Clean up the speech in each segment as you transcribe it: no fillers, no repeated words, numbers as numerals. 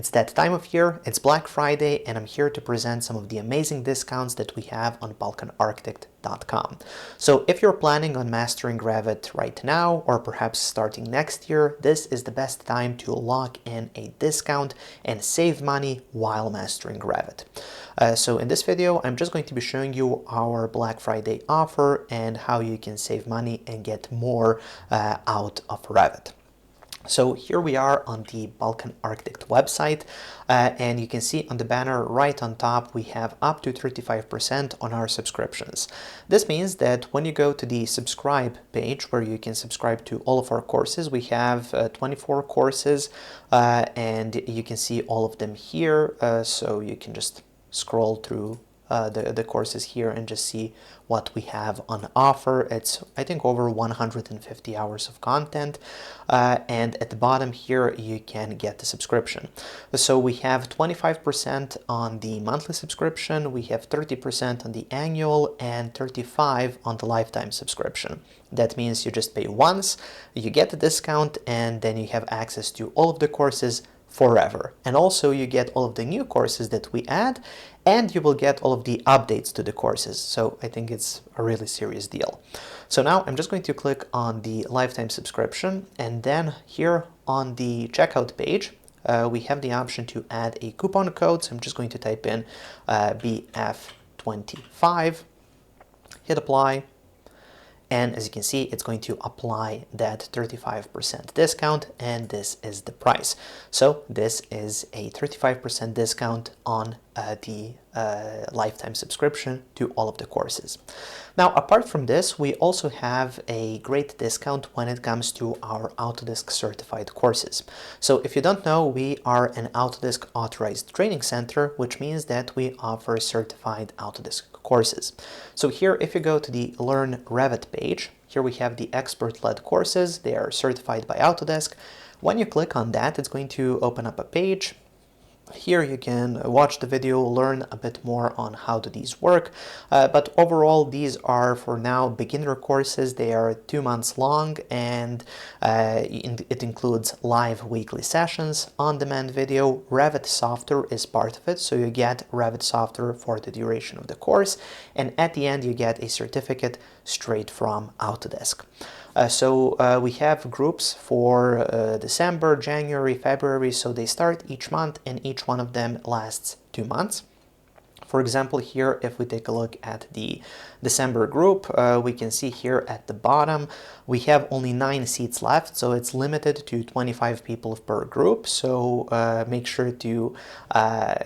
It's that time of year, it's Black Friday, and I'm here to present some of the amazing discounts that we have on balkanarchitect.com. So if you're planning on mastering Revit right now, or perhaps starting next year, this is the best time to lock in a discount and save money while mastering Revit. So in this video, I'm just going to be showing you our Black Friday offer and how you can save money and get more out of Revit. So here we are on the Balkan Architect website, and you can see on the banner right on top we have up to 35% on our subscriptions. This means that when you go to the subscribe page where you can subscribe to all of our courses, we have 24 courses, and you can see all of them here, so you can just scroll through the courses here and just see what we have on offer. It's, I think, over 150 hours of content, and at the bottom here you can get the subscription. So we have 25% on the monthly subscription, we have 30% on the annual, and 35% on the lifetime subscription. That means you just pay once, you get the discount, and then you have access to all of the courses forever. And also you get all of the new courses that we add, and you will get all of the updates to the courses. So I think it's a really serious deal. So now I'm just going to click on the lifetime subscription, and then here on the checkout page we have the option to add a coupon code. So I'm just going to type in BF25, hit apply. And as you can see, it's going to apply that 35% discount, and this is the price. So this is a 35% discount on the lifetime subscription to all of the courses. Now, apart from this, we also have a great discount when it comes to our Autodesk certified courses. So if you don't know, we are an Autodesk authorized training center, which means that we offer certified Autodesk courses. So here, if you go to the Learn Revit page, here we have the expert-led courses. They are certified by Autodesk. When you click on that, it's going to open up a page. Here you can watch the video, learn a bit more on how do these work, but overall these are for now beginner courses. They are 2 months long, and it includes live weekly sessions, on-demand video. Revit software is part of it, so you get Revit software for the duration of the course, and at the end you get a certificate straight from Autodesk. So we have groups for December, January, February, so they start each month and each one of them lasts 2 months. For example, here, if we take a look at the December group, we can see here at the bottom, we have only 9 seats left, so it's limited to 25 people per group. So make sure to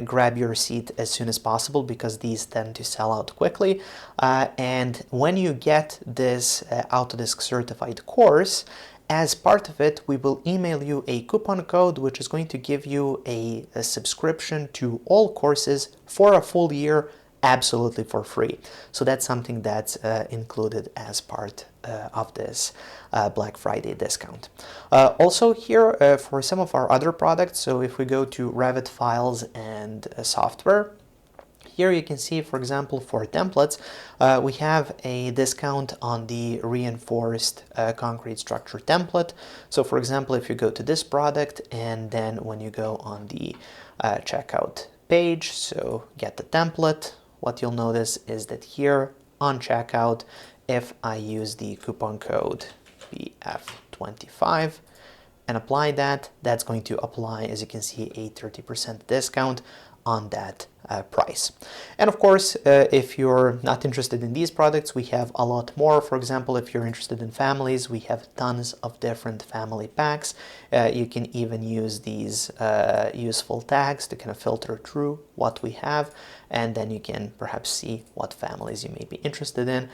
grab your seat as soon as possible, because these tend to sell out quickly. And when you get this Autodesk certified course, as part of it, we will email you a coupon code, which is going to give you a subscription to all courses for a full year, absolutely for free. So that's something that's included as part of this Black Friday discount. Also here for some of our other products, so if we go to Revit files and software, here you can see, for example, for templates, we have a discount on the reinforced concrete structure template. So for example, if you go to this product and then when you go on the checkout page, so get the template, what you'll notice is that here on checkout, if I use the coupon code BF25 and apply that, that's going to apply, as you can see, a 30% discount on that price. And of course, if you're not interested in these products, we have a lot more. For example, if you're interested in families, we have tons of different family packs. You can even use these useful tags to kind of filter through what we have, and then you can perhaps see what families you may be interested in.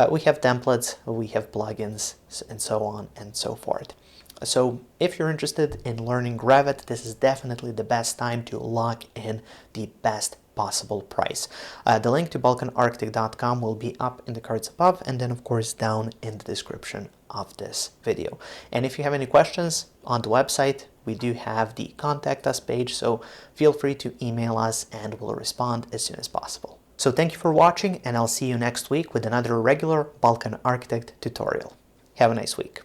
We have templates, we have plugins, and so on and so forth. So if you're interested in learning Revit, this is definitely the best time to lock in the best possible price. The link to balkanarchitect.com will be up in the cards above, and then of course down in the description of this video. And if you have any questions on the website, we do have the contact us page, so feel free to email us and we'll respond as soon as possible. So thank you for watching, and I'll see you next week with another regular Balkan Architect tutorial. Have a nice week.